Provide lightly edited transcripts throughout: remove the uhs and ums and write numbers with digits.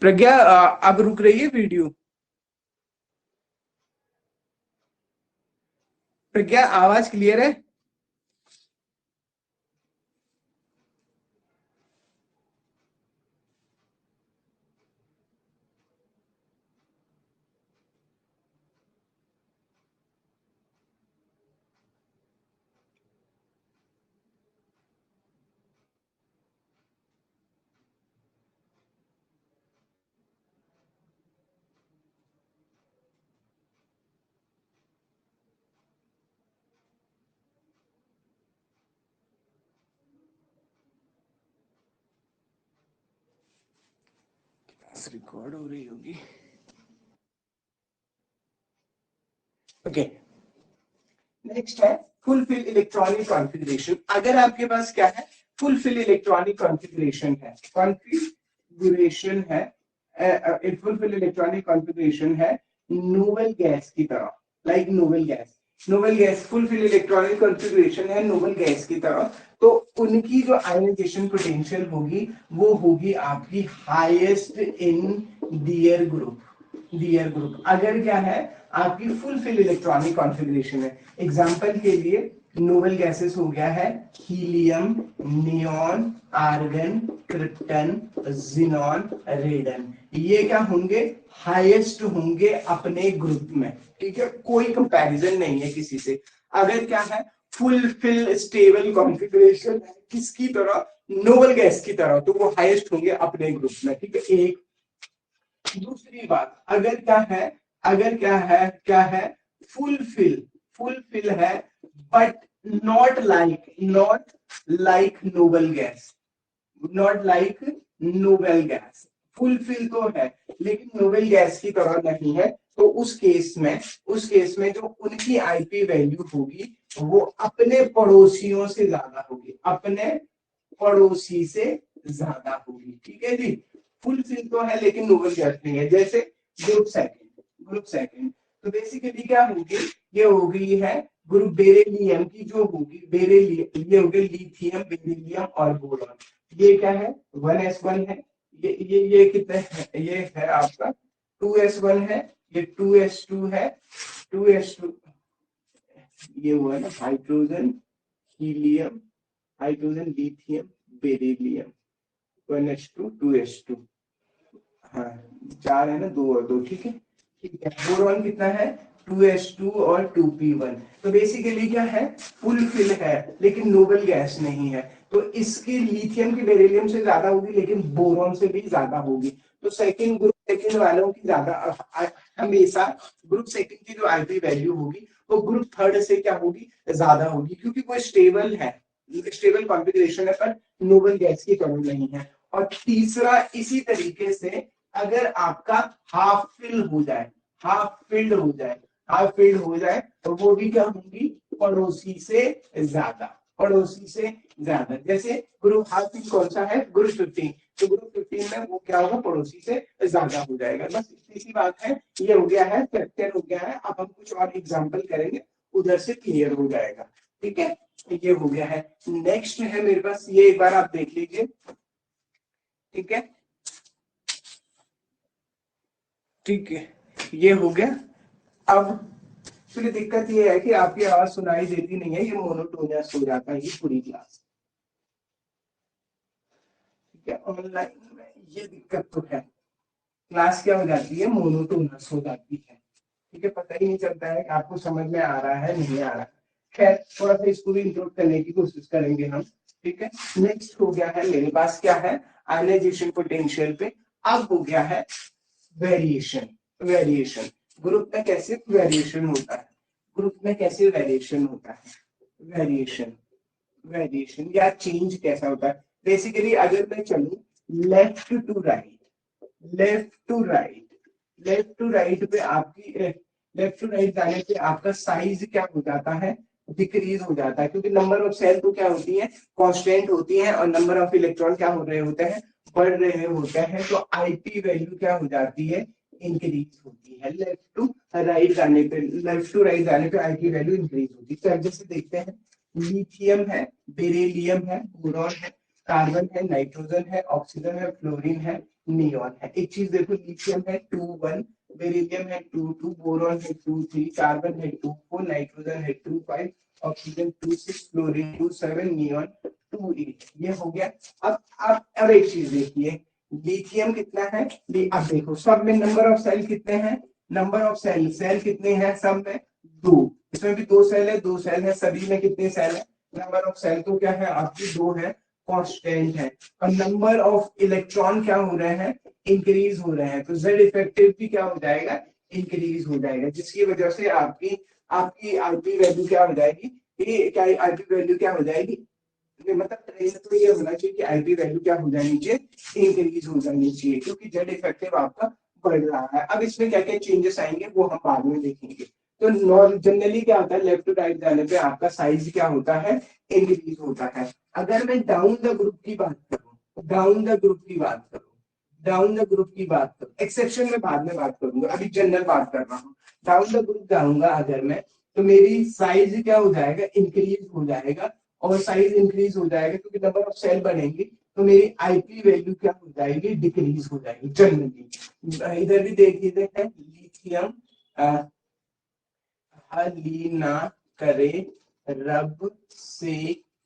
प्रज्ञा अब रुक रही है वीडियो। प्रज्ञा आवाज क्लियर है? रिकॉर्ड हो रही होगी। ओके, नेक्स्ट है फुलफिल इलेक्ट्रॉनिक कॉन्फ़िगरेशन। अगर आपके पास क्या है, फुलफिल इलेक्ट्रॉनिक कॉन्फ़िगरेशन है, कॉन्फ़िगरेशन है, फुलफिल इलेक्ट्रॉनिक कॉन्फ़िगरेशन है नोबल गैस की तरह, like noble gas. Noble gas fulfil electronic configuration है नोबल गैस की तरह, तो उनकी जो आयनाइजेशन पोटेंशियल होगी वो होगी आपकी highest in dear group. Dear group अगर क्या है आपकी फुलफिल इलेक्ट्रॉनिक कॉन्फ़िगरेशन है, एग्जांपल के लिए नोबल गैसेस हो गया है helium, neon, argon, krypton, xenon, radon. ये क्या होंगे, हाईएस्ट होंगे अपने ग्रुप में, ठीक है, कोई कंपैरिजन नहीं है किसी से। अगर क्या है फुलफिल स्टेबल कॉन्फ़िगरेशन है किसकी तरह, नोबल गैस की तरह, तो वो हाईएस्ट होंगे अपने ग्रुप में, ठीक है। एक दूसरी बात, अगर क्या है, अगर क्या है फुलफिल, फुलफिल है but not like noble gas, not like noble gas. Fulfil तो है लेकिन नोबल गैस की तरह नहीं है, तो उस केस में जो उनकी आईपी वैल्यू होगी वो अपने पड़ोसियों से ज्यादा होगी, अपने पड़ोसी से ज्यादा होगी, ठीक है जी। फुलफिल तो है लेकिन नोबल गैस नहीं है। जैसे ग्रुप सेकंड तो बेसिकली क्या होगी, ये हो गई है ग्रुप बेरिलियम की, जो होगी बेरिलियम, ये हो गई लिथियम, बेरिलियम और बोरॉन। ये क्या है 1s1 है, ये कितने है, ये है आपका 2s1 है, ये 2s2 है, 2s2, ये हुआ ना hydrogen, helium, hydrogen, lithium, beryllium, 1s2 2s2, हाँ 4 है ना, 2 और 2, ठीक है, ठीक है। बोरॉन कितना है 2s2 और 2p1। तो बेसिकली क्या है फुलफिल है लेकिन नोबल गैस नहीं है, तो इसकी लिथियम की बेरिलियम से ज्यादा होगी लेकिन बोरॉन से भी ज्यादा होगी। तो ग्रुप सेकंड वालों की ज्यादा हमेशा ग्रुप सेकंड की जो आईपी वैल्यू होगी वो ग्रुप थर्ड से क्या होगी, ज्यादा होगी, क्योंकि वो स्टेबल है, स्टेबल कॉन्फ़िगरेशन है पर नोबल गैस की कमी नहीं है। और तीसरा इसी तरीके से अगर आपका हाफ फिल हो जाए, हाफ फिल्ड हो जाए, हाफ फिल्ड हो जाए तो वो भी क्या होंगी, पड़ोसी से ज्यादा, पड़ोसी से ज्यादा। जैसे ग्रुप हाफ फिल कौन सा है, ग्रुप 15, तो ग्रुप 15 में वो क्या होगा, पड़ोसी से ज्यादा हो जाएगा। बस इतनी सी बात है, ये हो गया है, चैप्टर हो गया है। अब हम कुछ और एग्जाम्पल करेंगे, उधर से क्लियर हो जाएगा, ठीक है। ये हो गया है। नेक्स्ट है मेरे पास, ये एक बार आप देख लीजिए, ठीक है, ठीक है, ये हो गया। अब फिर दिक्कत ये है कि आपकी आवाज सुनाई देती नहीं है, ये मोनोटोनस हो जाता है ये पूरी क्लास, ठीक है। ऑनलाइन में ये दिक्कत तो है, क्लास क्या हो जाती है, मोनोटोनस हो जाती है, ठीक है, पता ही नहीं चलता है कि आपको समझ में आ रहा है नहीं आ रहा है। खैर थोड़ा सा इसको भी इंप्रूव करने की कोशिश करेंगे हम, ठीक है। नेक्स्ट हो गया है मेरे पास क्या है, आयनाइजेशन पोटेंशियल पे। अब हो गया है वेरिएशन, वेरिएशन ग्रुप में कैसे वेरिएशन होता है, ग्रुप में कैसे वेरिएशन होता है, वेरिएशन, वेरिएशन या चेंज कैसा होता है। बेसिकली अगर मैं चलूं left to right, left to right, left to right पे आपकी लेफ्ट टू राइट जाने पे आपका साइज क्या हो जाता है, डिक्रीज हो जाता है, क्योंकि नंबर ऑफ सेल तो क्या होती है, कांस्टेंट होती है, और नंबर ऑफ इलेक्ट्रॉन क्या हो रहे होते हैं, बढ़ रहे होते हैं, तो आईपी वैल्यू क्या हो जाती है, इंक्रीज होती है। लेफ्ट टू राइट जाने पे, लेफ्ट टू राइट जाने पे आईपी वैल्यू इंक्रीज होती है। तो जैसे देखते हैं, लिथियम है, बेरिलियम है, बोरॉन है, कार्बन है, नाइट्रोजन है, ऑक्सीजन है, फ्लोरीन है, नियॉन है। एक चीज देखो, लिथियम है 2 1, बेरिलियम है 2 2, बोरॉन है 2 3, कार्बन है 2 4, नाइट्रोजन है 2 5, ऑक्सीजन 2 6, फ्लोरीन 2 7, नियॉन 2 8। ये हो गया। अब एक चीज देखिए, लिथियम कितना है, अब देखो सब में नंबर ऑफ सेल कितने हैं, नंबर ऑफ सेल कितने हैं, सब में 2, इसमें भी 2 सेल है, 2 सेल है, सभी में कितने सेल है, नंबर ऑफ सेल तो क्या है आपकी 2 है, कांस्टेंट है। और नंबर ऑफ इलेक्ट्रॉन क्या हो रहे हैं, इंक्रीज हो रहे हैं, तो जेड इफेक्टिव भी क्या हो जाएगा, इंक्रीज हो जाएगा, जिसकी वजह से आपकी आपकी आईपी वैल्यू क्या हो जाएगी, ये क्या आईपी वैल्यू क्या हो जाएगी, मतलब ट्रेंड तो ये होना चाहिए कि आईपी वैल्यू क्या हो जानी चाहिए, इंक्रीज हो जानी चाहिए, क्योंकि जेड इफेक्टिव आपका बढ़ रहा है। अब इसमें क्या क्या चेंजेस आएंगे वो हम बाद में देखेंगे। तो जनरली क्या होता है, लेफ्ट टू राइट जाने पे आपका साइज क्या होता है, इंक्रीज होता है। अगर मैं डाउन द ग्रुप की बात करूं, डाउन द ग्रुप की बात करूं, डाउन द ग्रुप की बात करूं, एक्सेप्शन में बाद में बात करूंगा, अभी जनरल बात कर रहा हूँ। डाउन द ग्रुप जाऊंगा अगर मैं, तो मेरी साइज क्या हो जाएगा, इंक्रीज हो जाएगा, और साइज इंक्रीज हो जाएगा क्योंकि नंबर ऑफ सेल बढ़ेंगे, तो मेरी आईपी वैल्यू क्या हो जाएगी, डिक्रीज हो जाएगी जनरली। इधर भी देख लेते हैं, लिथियम हलीना करे रब से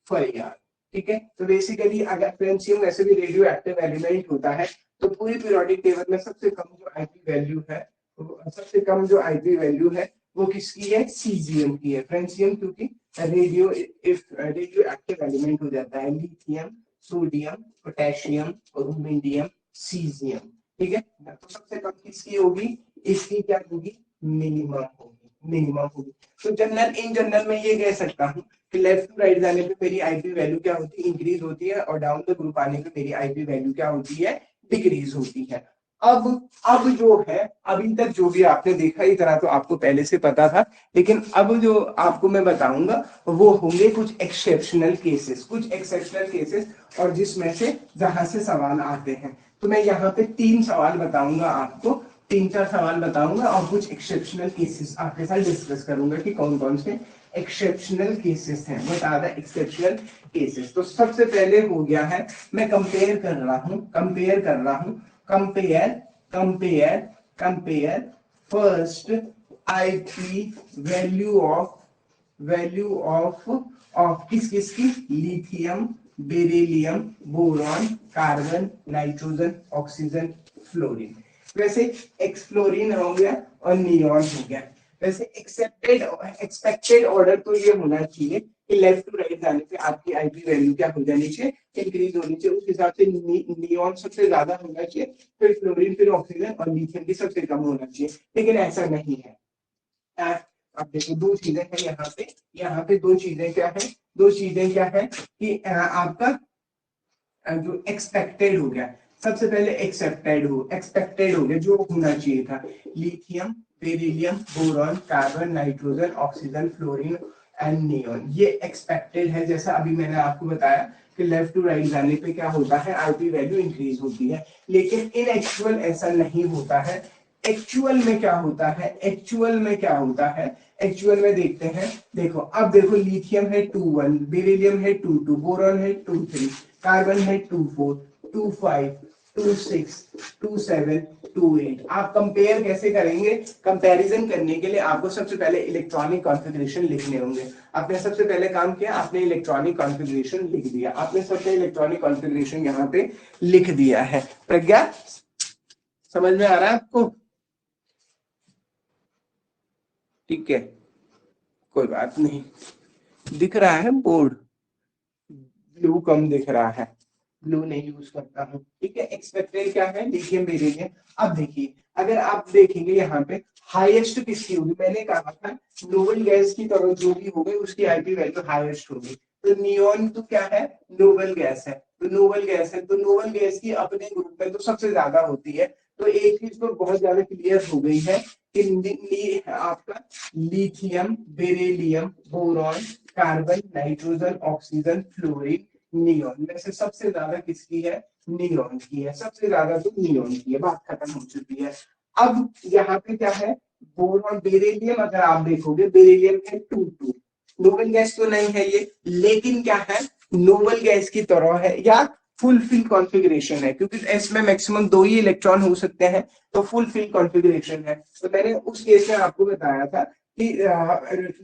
फरियाद, ठीक है। तो बेसिकली अगर फ्रेंशियम वैसे भी रेडियो एक्टिव एलिमेंट होता है, तो पूरी पीरियोडिक टेबल में सबसे कम जो आईपी वैल्यू है, सबसे कम जो आईपी वैल्यू है वो किसकी है, सीजियम की है। फ्रेंशियम क्योंकि रेडियो रेडियो एक्टिव एलिमेंट हो जाता है, lithium, sodium, potassium, rubidium, caesium, ठीक है। तो सबसे कम किसकी होगी, इसकी क्या होगी, मिनिमम होगी, मिनिमम होगी। तो जनरल इन जनरल में ये कह सकता हूँ कि लेफ्ट टू राइट जाने पे मेरी आईपी वैल्यू क्या होती है, इंक्रीज होती है, और डाउन द ग्रुप आने पे मेरी आईपी वैल्यू क्या होती है, डिक्रीज होती है। अब जो है, अभी तक जो भी आपने देखा इतना तो आपको पहले से पता था, लेकिन अब जो आपको मैं बताऊंगा वो होंगे कुछ एक्सेप्शनल केसेस, कुछ एक्सेप्शनल केसेस, और जिसमें से जहां से सवाल आते हैं। तो मैं यहाँ पे 3 सवाल बताऊंगा आपको, 3 4 सवाल बताऊंगा, और कुछ एक्सेप्शनल केसेस आपके साथ डिस्कस करूंगा कि कौन कौन से एक्सेप्शनल केसेस हैं, but are the exceptional cases. तो सबसे पहले हो गया है, मैं कंपेयर कर रहा हूं, compare compare compare first IP value of किस किसकी, lithium, beryllium, boron, carbon, nitrogen, oxygen, fluorine. वैसे एक्सफ्लोरीन हो गया और नियॉन हो गया। वैसे एक्सपेक्टेड ऑर्डर तो ये होना चाहिए कि लेफ्ट टू राइट जाने पे आपकी आईपी वैल्यू क्या हो जानी चाहिए, इंक्रीज होनी चाहिए। उस हिसाब से नियॉन सबसे ज्यादा होना चाहिए, फिर फ्लोरीन, फिर ऑक्सीजन, और लिथियम भी सबसे कम होना चाहिए, लेकिन ऐसा नहीं है। अब देखो दो चीजें हैं यहाँ पे दो चीजें क्या है, दो चीजें क्या है कि आपका जो एक्सपेक्टेड हो गया, सबसे पहले एक्सपेक्टेड हो गया जो होना चाहिए था, lithium, beryllium, boron, carbon, nitrogen, oxygen, fluorine and neon, ये एक्सपेक्टेड है। जैसा अभी मैंने आपको बताया कि लेफ्ट टू राइट जाने पे क्या होता है, आईपी वैल्यू इंक्रीज होती है, लेकिन इन एक्चुअल ऐसा नहीं होता है। एक्चुअल में क्या होता है, एक्चुअल में देखते हैं। देखो अब देखो, लिथियम है 2 1, बेरिलियम है 2 2, बोरॉन है 2 3, कार्बन है 2 4, 2 5, 2 6, 2 7, 2 8। आप कंपेयर कैसे करेंगे, कंपैरिजन करने के लिए आपको सबसे पहले इलेक्ट्रॉनिक कॉन्फ़िगरेशन लिखने होंगे। आपने सबसे पहले काम किया, आपने इलेक्ट्रॉनिक कॉन्फ़िगरेशन लिख दिया, आपने सबसे इलेक्ट्रॉनिक कॉन्फ़िगरेशन यहाँ पे लिख दिया है। प्रज्ञा, समझ में आ रहा है आपको, ठीक है, कोई बात नहीं। दिख रहा है बोर्ड, ब्लू कम दिख रहा है, ब्लू नहीं यूज करता हूँ, ठीक है। एक्सपेक्टेड क्या है, लिथियम, बेरिलियम। अब देखिए, अगर आप देखेंगे यहाँ पे हाईएस्ट किसकी होगी, मैंने कहा था नोबल गैस की तरह जो भी होगी उसकी आईपी वैल्यू हाईएस्ट होगी। तो नियॉन तो क्या है, नोबल गैस है, तो नोबल गैस है, तो नोबल गैस की अपने ग्रुप में तो सबसे ज्यादा होती है। तो एक चीज तो बहुत ज्यादा क्लियर हो गई है कि आपका lithium, beryllium, boron, carbon, nitrogen, oxygen, fluorine, neon में से सबसे ज्यादा किसकी है, नियॉन की है, सबसे ज्यादा तो नियॉन की है, बात खत्म हो चुकी है। अब यहाँ पे क्या है, बोरॉन, बेरिलियम, अगर आप देखोगे बेरिलियम है 2 2, नोबल गैस तो नहीं है ये, लेकिन क्या है, नोबल गैस की तरह है, या फुल फिल कॉन्फ़िगरेशन है, क्योंकि एस में मैक्सिमम 2 ही इलेक्ट्रॉन हो सकते हैं, तो फुल फिल कॉन्फ़िगरेशन है। तो मैंने उस केस में आपको बताया था कि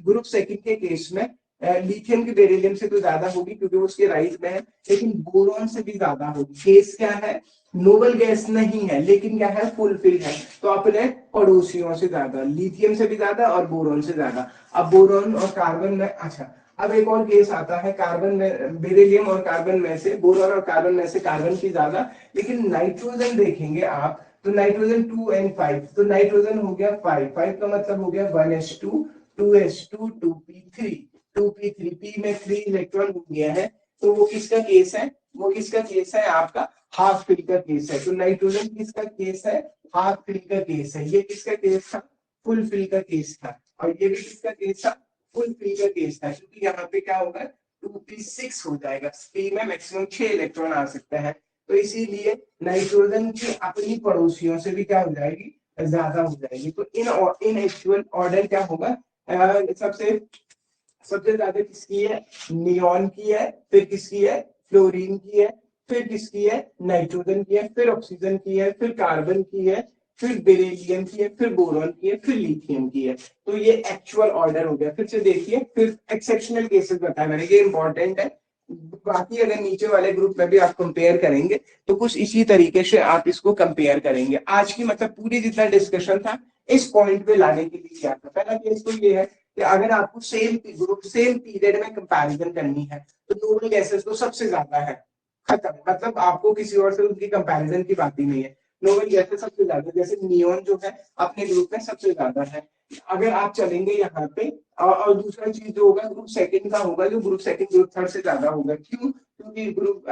ग्रुप सेकंड के केस में लिथियम की बेरिलियम से तो ज्यादा होगी क्योंकि वो उसके राइज में है, लेकिन बोरॉन से भी ज्यादा होगी। केस क्या है, नोबल गैस नहीं है लेकिन क्या है, फुलफिल है, तो अपने पड़ोसियों से ज्यादा, लिथियम से भी ज्यादा और बोरॉन से ज्यादा। अब बोरॉन और कार्बन में, अच्छा अब एक और केस आता है, कार्बन में बेरिलियम और कार्बन में से, बोरॉन और कार्बन में से कार्बन की ज्यादा, लेकिन नाइट्रोजन देखेंगे आप तो नाइट्रोजन 2n5, तो नाइट्रोजन हो गया 5, 5 का मतलब हो गया 1s2, 2s2, 2p3, 2p3, p में 3 इलेक्ट्रॉन हो गया है, तो वो किसका केस है, वो किसका केस है, आपका हाफ फिल का केस है। तो नाइट्रोजन किसका केस है, हाफ फिल का केस है। ये किसका केस था, फुल फिल का केस था, और ये भी किसका केस था, फुल फिल का केस था, क्योंकि यहाँ पे क्या होगा, 2p6 हो जाएगा, p में मैक्सिमम 6 इलेक्ट्रॉन आ सकता है, तो इसीलिए नाइट्रोजन की अपनी पड़ोसियों से भी क्या हो जाएगी, ज्यादा हो जाएगी। तो इन एक्चुअल ऑर्डर क्या होगा, सबसे सबसे ज्यादा किसकी है, नियॉन की है, फिर किसकी है, फ्लोरीन की है, फिर किसकी है, नाइट्रोजन की है, फिर ऑक्सीजन की है, फिर कार्बन की है, फिर बेरिलियम की है, फिर बोरॉन की है, फिर लिथियम की है। तो ये एक्चुअल ऑर्डर हो गया। फिर से देखिए, फिर एक्सेप्शनल केसेस बताया मैंने, ये इंपॉर्टेंट है। बाकी अगर नीचे वाले ग्रुप में भी आप कंपेयर करेंगे तो कुछ इसी तरीके से आप इसको कंपेयर करेंगे। आज की मतलब पूरी जितना डिस्कशन था इस पॉइंट पे लाने के लिए क्या था, पहला केस तो ये है कि अगर आपको सेम ग्रुप सेम पीरियड में कंपैरिजन करनी है तो नोबल गैसेस तो सबसे ज्यादा है, खत्म, मतलब आपको किसी और से उनकी कंपैरिजन की बात ही नहीं है। नोबल गैसेस सबसे ज्यादा, जैसे नियोन जो है अपने ग्रुप में सबसे ज्यादा है। अगर आप चलेंगे यहाँ पे, और दूसरा चीज जो होगा ग्रुप सेकंड का होगा, जो ग्रुप सेकंड ग्रुप थर्ड से ज्यादा होगा, क्यों, क्योंकि ग्रुप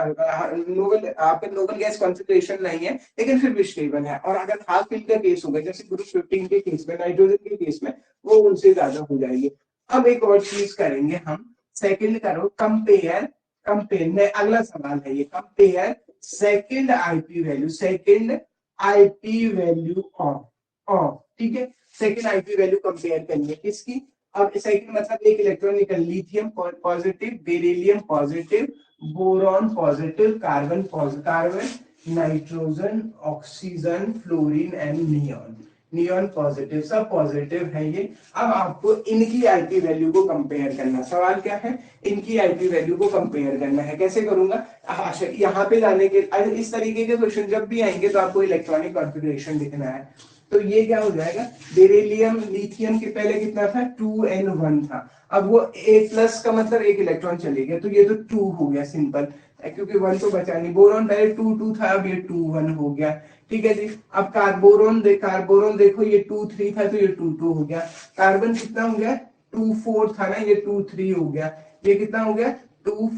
नोबल आपका नोबल गैस कॉन्सेंट्रेशन नहीं है लेकिन फिर भी स्टेबल है। और अगर हाफ फिल का केस होगा, जैसे ग्रुप 15 के केस में, नाइट्रोजन के केस में, वो उनसे ज्यादा हो जाएगी। अब एक और चीज करेंगे हम, सेकंड करो कंपेयर, कंपेयर अगला सवाल है ये, compare second IP value, second IP value of of, ठीक है, सेकंड आईपी वैल्यू कंपेयर करिए किसकी। अब सेकंड मतलब एक इलेक्ट्रॉन निकल, lithium positive, beryllium positive, boron positive, carbon positive, carbon, nitrogen, oxygen, fluorine and neon, neon positive, सब positive है ये। अब आपको इनकी आईपी वैल्यू को कंपेयर करना, सवाल क्या है, इनकी आईपी वैल्यू को कंपेयर करना है। कैसे करूंगा, अच्छा यहाँ पे जाने के, इस तरीके के क्वेश्चन जब भी आएंगे तो आपको इलेक्ट्रॉनिक कॉन्फ़िगरेशन लिखना है। तो ये क्या हो जाएगा, बेरिलियम लिथियम के पहले कितना था, 2n1 था, अब वो A प्लस का मतलब एक इलेक्ट्रॉन चले गया, तो ये तो 2 हो गया सिंपल, क्योंकि 1 तो बचा नहीं। बोरॉन पहले 2 था, अब ये 2 1 हो गया, ठीक है जी। अब कार्बोरॉन देखो, ये 2 3 था तो ये 2 हो गया। कार्बन कितना हो गया, 2 4 था ना, ये 2 3 हो गया। ये कितना हो गया, 2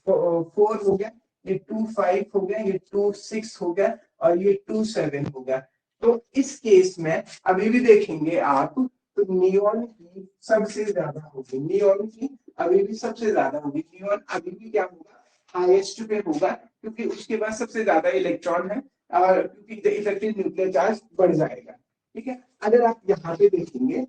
4 हो गया, ये 2 5 हो गया, ये 2 6 हो गया, और ये 2 7 हो गया। तो इस केस में अभी भी देखेंगे आप, तो नियॉन की सबसे ज्यादा होगी, नियॉन की अभी भी सबसे ज्यादा होगी, नियॉन अभी भी क्या होगा, हाईएस्ट पे होगा, क्योंकि उसके पास सबसे ज्यादा इलेक्ट्रॉन है, और क्योंकि इफेक्टिव न्यूक्लियर चार्ज बढ़ जाएगा, ठीक है। अगर आप यहाँ पे देखेंगे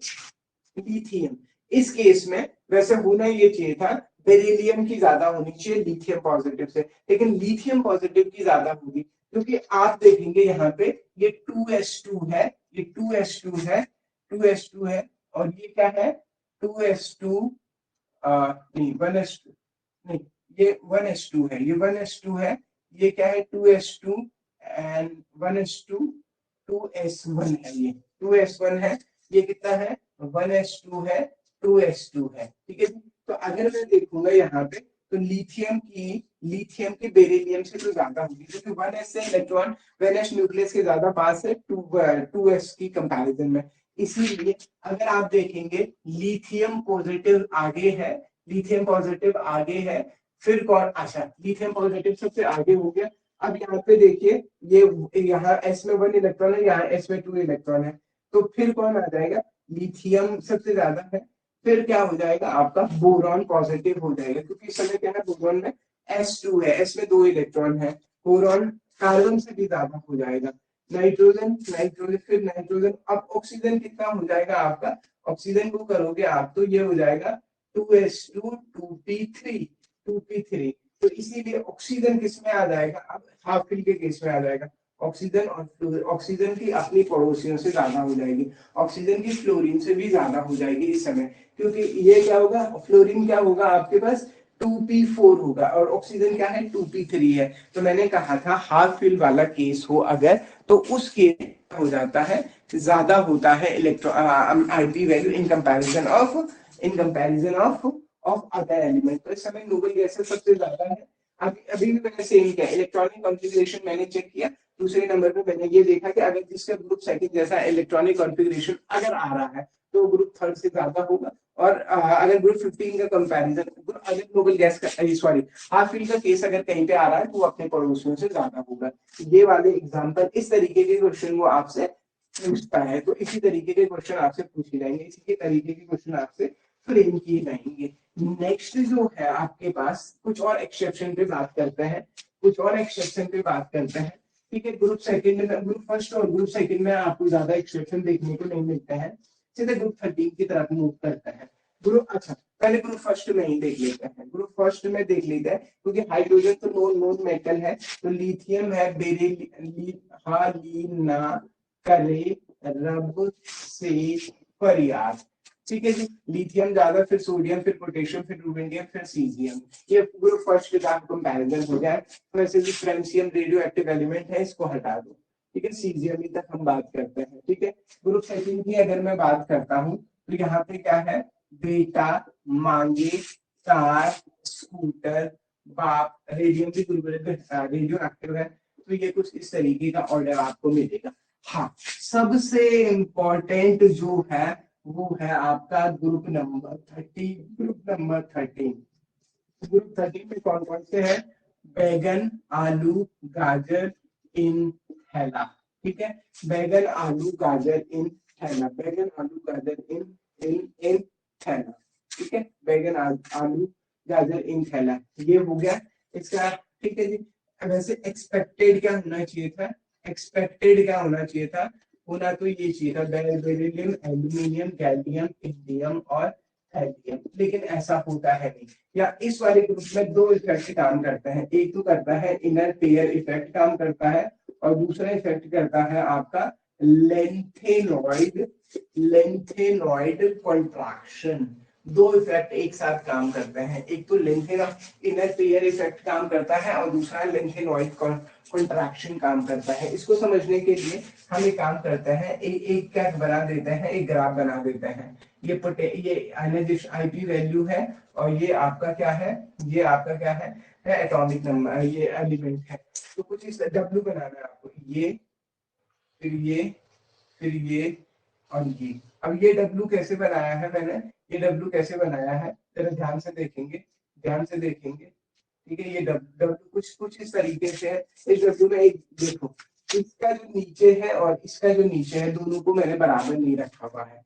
लिथियम, इस केस में वैसे होना ये चाहिए था, बेरिलियम की ज्यादा होनी चाहिए लिथियम पॉजिटिव से, लेकिन लिथियम पॉजिटिव की ज्यादा होगी, क्योंकि आप देखेंगे यहाँ पे ये 2s2 है, ये 2s2 है, 2s2 है, और ये क्या है, 2s2, नहीं 1s2, नहीं ये 1s2 है, ये 1s2 है, ये क्या है 2s2 एंड 1s2, 2s1 है, ये 2s1 है, ये कितना है 1s2 है, 2s2 है, ठीक है। तो अगर मैं देखूंगा यहाँ पे, तो लिथियम की बेरिलियम से तो ज्यादा होगी, क्योंकि 1s से इलेक्ट्रॉन 1s न्यूक्लियस के ज्यादा पास है 2s की कंपैरिजन में। इसीलिए अगर आप देखेंगे लिथियम पॉजिटिव आगे है, लिथियम पॉजिटिव आगे है, फिर कौन, अच्छा लिथियम पॉजिटिव सबसे आगे हो गया। अब यहाँ पे देखिए, ये यहाँ एस में 1 इलेक्ट्रॉन है, यहाँ एस में 2 इलेक्ट्रॉन है, तो फिर कौन आ जाएगा, लिथियम सबसे ज्यादा है, फिर क्या हो जाएगा आपका, बोरॉन पॉजिटिव हो जाएगा, क्योंकि इस समय क्या है, बोरॉन में s2 है, s में 2 इलेक्ट्रॉन है, बोरॉन कार्बन से भी ज्यादा हो जाएगा, नाइट्रोजन, नाइट्रोजन, फिर नाइट्रोजन, अब ऑक्सीजन कितना हो जाएगा आपका, ऑक्सीजन को करोगे आप तो ये हो जाएगा 2s2, 2p3, 2p3, तो इसीलिए ऑक्सीजन किस में आ जाएगा, अब हाफ फिल के केस में आ जाएगा। ऑक्सीजन और ऑक्सीजन की अपनी पड़ोसियों से ज्यादा हो जाएगी, ऑक्सीजन की फ्लोरीन से भी ज्यादा हो जाएगी इस समय, क्योंकि ये क्या होगा, फ्लोरीन क्या होगा आपके पास 2p4 होगा और ऑक्सीजन क्या है 2p3 है। तो मैंने कहा था हाफ फिल वाला केस हो अगर, तो उस केस हो जाता है, ज्यादा होता है electron IP value in comparison of other element. तो इस समय नोबल गैसेस सबसे ज्यादा है। अभी भी मैंने सेम किया, इलेक्ट्रॉनिक कॉन्फ़िगरेशन मैंने चेक किया, दूसरे नंबर पे मैंने ये देखा कि अगर जिसका ग्रुप सेकंड जैसा इलेक्ट्रॉनिक कॉन्फ़िगरेशन अगर आ रहा है तो ग्रुप थर्ड से ज्यादा होगा, और अगर ग्रुप 15 का कंपैरिजन अगर नोबल गैस का सॉरी हाफ फिल का केस अगर कहीं पे आ रहा है तो वो अपने पड़ोसियों से ज्यादा होगा। ये वाले एग्जांपल इस तरीके के क्वेश्चन वो आपसे पूछता है, तो इसी तरीके के क्वेश्चन आपसे पूछे जाएंगे, इसी के तरीके के क्वेश्चन आपसे फ्रेम किए जाएंगे। नेक्स्ट जो है आपके पास कुछ और एक्सेप्शन पे बात करते हैं, कुछ और एक्सेप्शन पे बात करते हैं। ठीक है, ग्रुप सेकंड में, ग्रुप फर्स्ट और ग्रुप सेकंड में आपको ज्यादा एक्सेप्शन देखने को नहीं मिलते हैं, सीधे ग्रुप 13 की तरफ मूव करते हैं। ग्रुप अच्छा पहले ग्रुप फर्स्ट में ही देख लेते हैं, ग्रुप फर्स्ट में देख लेते हैं, क्योंकि हाइड्रोजन तो नॉन मेटल है, तो लिथियम है, लीना करे रब से फरियाद। ठीक है जी, लिथियम ज्यादा, फिर सोडियम, फिर पोटेशियम, फिर रुबिडियम, फिर सीजियम। ये ग्रुप फर्स्ट का कंपैरिजन हो जाए। वैसे भी फ्रेंसियम रेडियो एक्टिव एलिमेंट है, इसको हटा दो। ठीक है, सीजियम ही तक हम बात करते हैं। ठीक है, ग्रुप सेकंड की अगर मैं बात करता हूँ तो यहाँ पे क्या है, बेटा, मांगे, कार, स्कूटर, बाप, रेडियम भी रेडियो एक्टिव है, तो ये कुछ इस तरीके का ऑर्डर आपको मिलेगा। हाँ, सबसे इंपॉर्टेंट जो है वो है आपका group number 30, group number 13। Group 13 में कौन कौन से हैं, बैगन, आलू, गाजर, इन, थैला। ठीक है, बैगन, आलू, गाजर, इन, थैला, बैगन, आलू, गाजर, इन थैला। ठीक है, बैगन, आलू, गाजर, इन, थैला, ये हो गया इसका। ठीक है जी, वैसे एक्सपेक्टेड क्या होना चाहिए था, एक्सपेक्टेड क्या होना चाहिए था, होना तो ये चाहिए था बेरिलियम, एल्यूमिनियम, गैलियम, इंडियम और थैलियम, लेकिन ऐसा होता है नहीं। या इस वाले ग्रुप में दो इफेक्ट काम करते हैं, एक तो करता है इनर पेयर इफेक्ट काम करता है, और दूसरा इफेक्ट करता है आपका लेंथेनॉइड कॉन्ट्रैक्शन। दो इफेक्ट एक साथ काम करते हैं, एक तो इनर पेयर इफेक्ट काम करता है और दूसरा लेंथेनॉइड कॉन्ट्रैक्शन काम करता है। इसको समझने के लिए हम एक काम करते हैं, एक क्या बना देते हैं, एक ग्राफ बना देते हैं। ये आईपी वैल्यू है, और ये आपका क्या है, ये आपका क्या है एटॉमिक नंबर, ये एलिमेंट है। तो कुछ इस डब्ल्यू बनाना है आपको, ये फिर ये फिर ये और ये। अब ये डब्ल्यू कैसे बनाया है मैंने, ये डब्ल्यू कैसे बनाया है जरा ध्यान से देखेंगे, ध्यान से देखेंगे। ठीक है, ये डब्ल्यू कुछ कुछ इस तरीके से है। इस डब्ल्यू में एक देखो, इसका जो नीचे है और इसका जो नीचे है, दोनों को मैंने बराबर नहीं रखा हुआ है।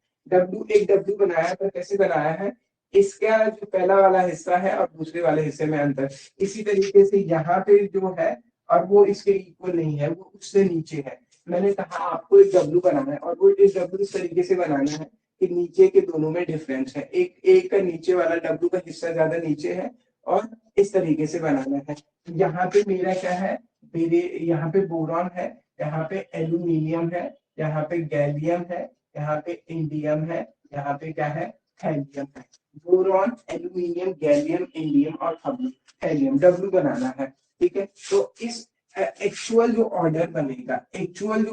एक डब्ल्यू बनाया है, पर कैसे बनाया है, इसका जो पहला वाला हिस्सा है और दूसरे वाले हिस्से में अंतर, इसी तरीके से यहाँ पे जो है और वो इसके इक्वल नहीं है, वो उससे नीचे है। मैंने कहा आपको एक डब्ल्यू बनाना है, और वो एक डब्ल्यू इस तरीके से बनाना है कि नीचे के दोनों में डिफरेंस है, एक का नीचे वाला डब्ल्यू का हिस्सा ज्यादा नीचे है, और इस तरीके से बनाना है। यहाँ पे मेरा क्या है, मेरे यहाँ पे बोरॉन है, यहाँ पे एल्यूमिनियम है, यहाँ पे गैलियम है, यहाँ पे इंडियम है, यहाँ पे क्या है थैलियम है। बोरॉन, एल्यूमिनियम, गैलियम, इंडियम और थैलियम डब्ल्यू बनाना है। ठीक है, तो इस एक्चुअल जो ऑर्डर बनेगा, एक्चुअल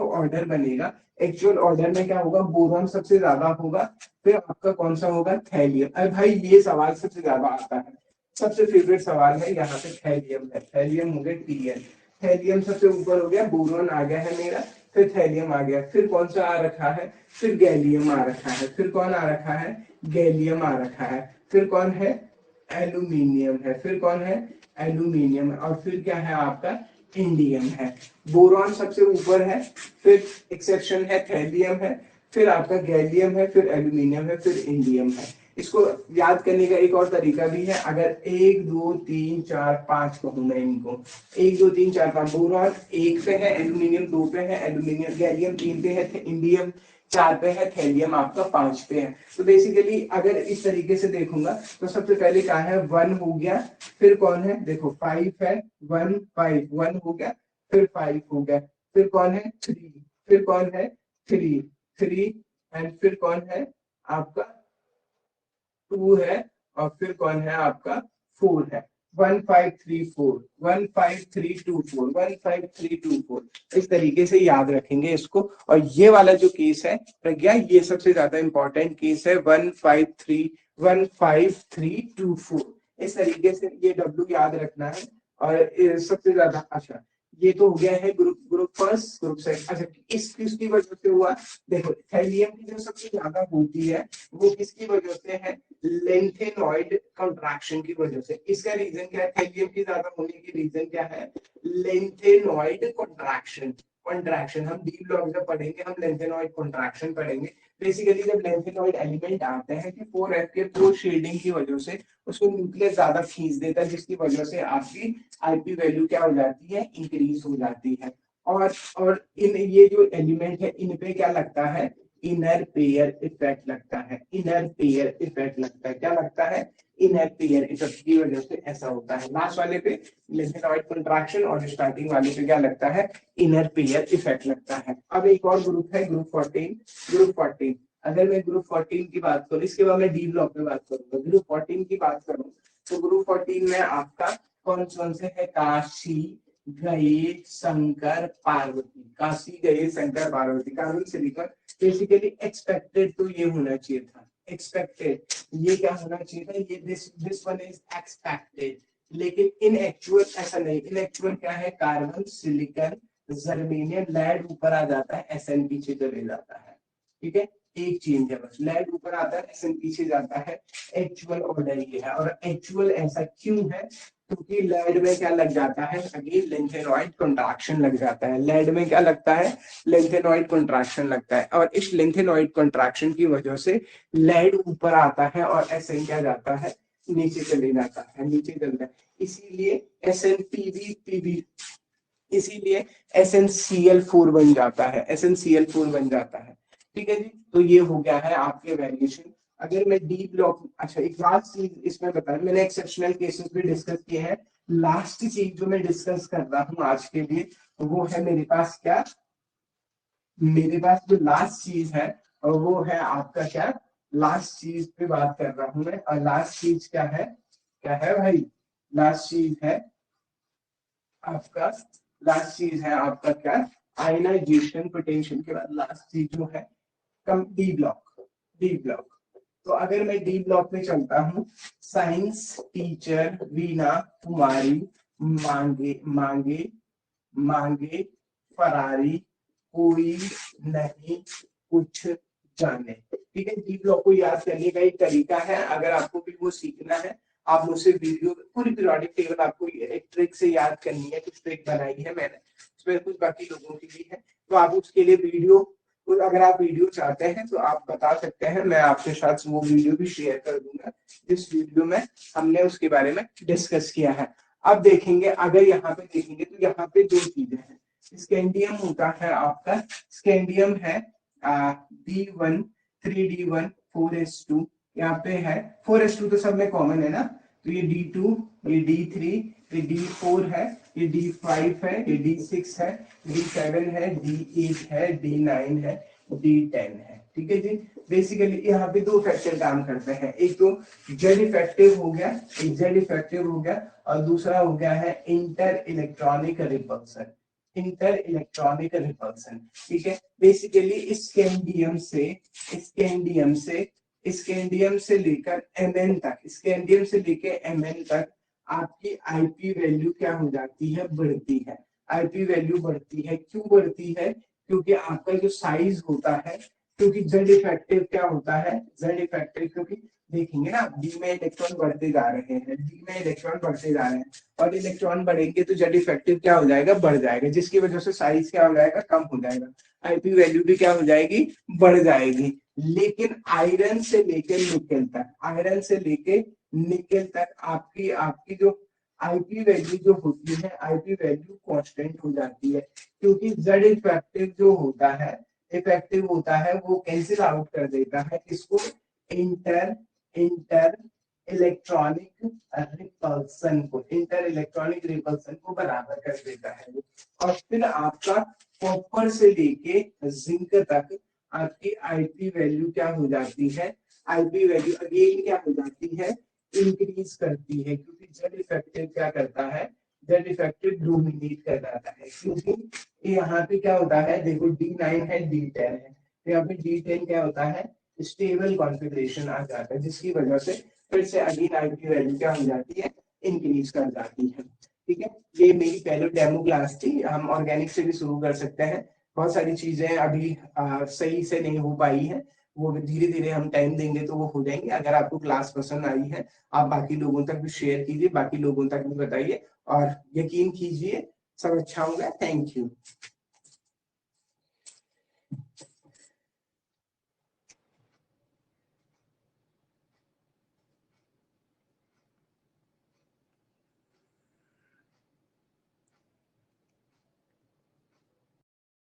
ऑर्डर में क्या होगा, बोरॉन सबसे ज्यादा होगा, फिर आपका कौन सा होगा थैलियम। अरे भाई ये सवाल सबसे ज्यादा आता है, सबसे फेवरेट सवाल है, यहाँ पे थैलियम है, थैलियम हो गया टीएल, थैलियम सबसे ऊपर हो गया, बोरॉन आ गया है मेरा, फिर थैलियम आ गया, फिर कौन सा आ रखा है, फिर गैलियम आ रखा है, फिर कौन आ रखा है, गैलियम आ रखा है, फिर कौन है एल्यूमिनियम है, फिर कौन है एल्यूमिनियम, और फिर क्या है आपका इंडियम है। बोरॉन सबसे ऊपर है, फिर एक्सेप्शन है थैलियम है, फिर आपका गैलियम है, फिर एल्यूमिनियम है, फिर इंडियम है। इसको याद करने का एक और तरीका भी है, अगर 1 2 3 4 5 कहूँ मैं इनको, 1 2 3 4 5, बोरॉन 1 पे है, एल्यूमिनियम 2 पे है, एल्यूमिनियम गैलियम 3 पे है, इंडियम 4 पे है, थैलियम आपका 5 पे है। तो बेसिकली अगर इस तरीके से देखूंगा तो सबसे पहले क्या है 1 हो गया, फिर कौन है देखो 5 है, 1 5 1 हो गया, फिर 5 हो गया, फिर कौन है 3, फिर कौन है 3 3 एंड फिर कौन है आपका 2 है, और फिर कौन है आपका 4 है। 1534 15324 15324, इस तरीके से याद रखेंगे इसको। और ये वाला जो केस है प्रज्ञा, ये सबसे ज्यादा इंपॉर्टेंट केस है, 15324, इस तरीके से ये डब्ल्यू याद रखना है। और सबसे ज्यादा, अच्छा ये तो हो गया है ग्रुप फर्स्ट ग्रुप सेकंड। अच्छा किसकी वजह से हुआ, देखो थैलियम की जो सबसे ज्यादा होती है वो किसकी वजह से है, लेंथेनॉइड कंट्रैक्शन की वजह से। इसका रीजन क्या है, थैलियम की ज्यादा होने की रीजन क्या है, लेंथेनॉइड कंट्रैक्शन। कंट्रैक्शन हम डी ब्लॉक जब पढ़ेंगे हम लेंथेनॉइड कंट्रैक्शन पढ़ेंगे। बेसिकली जब लेंथेनॉइड एलिमेंट आते हैं कि 4f के 4 शेडिंग की वजह से उसको न्यूक्लियस ज्यादा खींच देता है, जिसकी वजह से आपकी आईपी वैल्यू क्या हो जाती है, इंक्रीज हो जाती है। और इन ये जो एलिमेंट है इन पे क्या लगता है, इनर पेयर इफेक्ट लगता है, इनर पेयर इफेक्ट लगता है, क्या लगता है, इनर पेयर इफेक्ट की वजह से ऐसा होता है। लास्ट वाले पे लेंथेनॉइड कंट्रैक्शन और स्टार्टिंग वाले पे क्या लगता है, इनर पेयर इफेक्ट लगता है। अब एक और ग्रुप है ग्रुप 14। ग्रुप 14, अगर मैं ग्रुप 14 की बात करूं, इसके बाद मैं डी ब्लॉक में बात करूंगा। ग्रुप 14 की बात करूं तो ग्रुप 14 में आपका कौन कौन से है, काशी गए शंकर पार्वती, काशी गए Shankar Parvati, carbon silicon. Basically expected तो ये होना चाहिए था, एक्सपेक्टेड ये क्या होना चाहिए था, ये दिस वन इज एक्सपेक्टेड, लेकिन इन एक्चुअल ऐसा नहीं। इन एक्चुअल क्या है, कार्बन सिलिकॉन जर्मेनियम, लैड ऊपर आ जाता है, एसएन पीछे चले जाता है। ठीक है, एक चेंज है बस, लैड ऊपर आता है, एसएन पीछे जाता है, एक्चुअल ऑर्डर ये है। और एक्चुअल ऐसा क्यों है, क्योंकि लेड में क्या लग जाता है, अगेन लेंथेनॉइड कंट्रैक्शन लग जाता है। लेड में क्या लगता है, लेंथेनॉइड कंट्रैक्शन लगता है, और इस लेंथेनॉइड कंट्रैक्शन की वजह से लेड ऊपर आता है और एसएन क्या जाता है, नीचे चले जाता है, नीचे चलता है। इसीलिए एसएनपीबी इसीलिए SnCl4 बन जाता है, SnCl4 बन जाता है। ठीक है जी, तो ये हो गया है आपके वेरिएशन। अगर मैं डी ब्लॉक, अच्छा एक लास्ट चीज इसमें बताया, मैंने एक्सेप्शनल केसेस भी डिस्कस किए हैं। लास्ट चीज जो मैं डिस्कस कर रहा हूँ आज के लिए वो है मेरे पास क्या, मेरे पास जो लास्ट चीज है और वो है आपका क्या, लास्ट चीज पे बात कर रहा हूं मैं। और लास्ट चीज क्या है भाई, लास्ट चीज है आपका, लास्ट चीज है आपका क्या, आयनाइजेशन पोटेंशियल के बाद लास्ट चीज जो है कम डी ब्लॉक, डी ब्लॉक। तो अगर मैं डी ब्लॉक में चलता हूँ, साइंस टीचर वीना कुमारी मांगे मांगे मांगे फरारी कोई नहीं कुछ जाने। ठीक है, डी ब्लॉक को याद करने का एक तरीका है, अगर आपको भी वो सीखना है आप मुझसे वीडियो पूरी पीरियोडिक टेबल आपको एक ट्रिक से याद करनी है, कुछ ट्रिक बनाई है मैंने, उसमें कुछ बाकी लोगों की भी है, तो आप उसके लिए वीडियो, अगर आप वीडियो चाहते हैं तो आप बता सकते हैं, मैं आपके साथ वो वीडियो भी शेयर कर दूंगा जिस वीडियो में हमने उसके बारे में डिस्कस किया है। अब देखेंगे, अगर यहाँ पे देखेंगे तो यहाँ पे दो चीजें हैं। स्कैंडियम होता है आपका, स्कैंडियम है D1 3D1 4s2, यहाँ पे है 4s2 तो सब में कॉमन है ना, तो ये D2 ये D3 ये D4 है, ये D5 है, ये D6 है, D7 है, D8 है, D9 है, D10 है। ठीक है जी, बेसिकली यहाँ पे दो फैक्टर काम करते हैं, एक तो जेड इफेक्टिव हो गया, एक जेड इफेक्टिव हो गया, और दूसरा हो गया है inter electronic repulsion, inter electronic repulsion. ठीक है, बेसिकली स्कैंडियम से स्कैंडियम से स्कैंडियम से लेकर Mn तक, स्कैंडियम से लेकर Mn तक आपकी आईपी वैल्यू क्या हो जाती है, बढ़ती है। आईपी वैल्यू बढ़ती है, क्यों बढ़ती है, क्योंकि आपका जो साइज होता है, क्योंकि जेड इफेक्टिव क्या होता है, जेड इफेक्टिव, क्योंकि देखेंगे ना, डी में इलेक्ट्रॉन बढ़ते जा रहे हैं, डी में इलेक्ट्रॉन बढ़ते जा रहे हैं, और इलेक्ट्रॉन बढ़ेंगे तो जेड इफेक्टिव क्या हो जाएगा, बढ़ जाएगा, जिसकी वजह से साइज क्या हो जाएगा, कम हो जाएगा, आईपी वैल्यू भी क्या हो जाएगी, बढ़ जाएगी। लेकिन आयरन से लेकर निकेल तक, आयरन से लेके निकेल तक आपकी आपकी जो आईपी वैल्यू जो होती है, आईपी वैल्यू कांस्टेंट हो जाती है, क्योंकि जेड इफेक्टिव जो होता है, इफेक्टिव होता है, वो कैंसिल आउट कर देता है इसको, इंटर इंटर इलेक्ट्रॉनिक रिपल्सन को, इंटर इलेक्ट्रॉनिक रिपल्सन को बराबर कर देता है। और फिर आपका कॉपर से लेके जिंक तक आपकी आईपी वैल्यू क्या हो जाती है, आईपी वैल्यू अगेन क्या हो जाती है, इंक्रीज करती है, क्योंकि जेड इफेक्टिव क्या करता है, जेड इफेक्टिव डोमिनेट कर जाता है, क्योंकि यहाँ पे क्या होता है, देखो D9 है, D10 है, तो यहाँ पे D10 क्या होता है, स्टेबल कॉन्फ़िगरेशन आ जाता है, जिसकी वजह से फिर से अगेन आईपी वैल्यू क्या हो जाती है, इंक्रीज कर जाती है। ठीक है, ये मेरी पहले डेमो क्लास थी, हम ऑर्गेनिक से भी शुरू कर सकते हैं, बहुत सारी चीजें अभी सही से नहीं हो पाई है, वो धीरे धीरे हम टाइम देंगे तो वो हो जाएंगे। अगर आपको क्लास पसंद आई है, आप बाकी लोगों तक भी शेयर कीजिए, बाकी लोगों तक भी बताइए, और यकीन कीजिए सब अच्छा होगा। Thank you.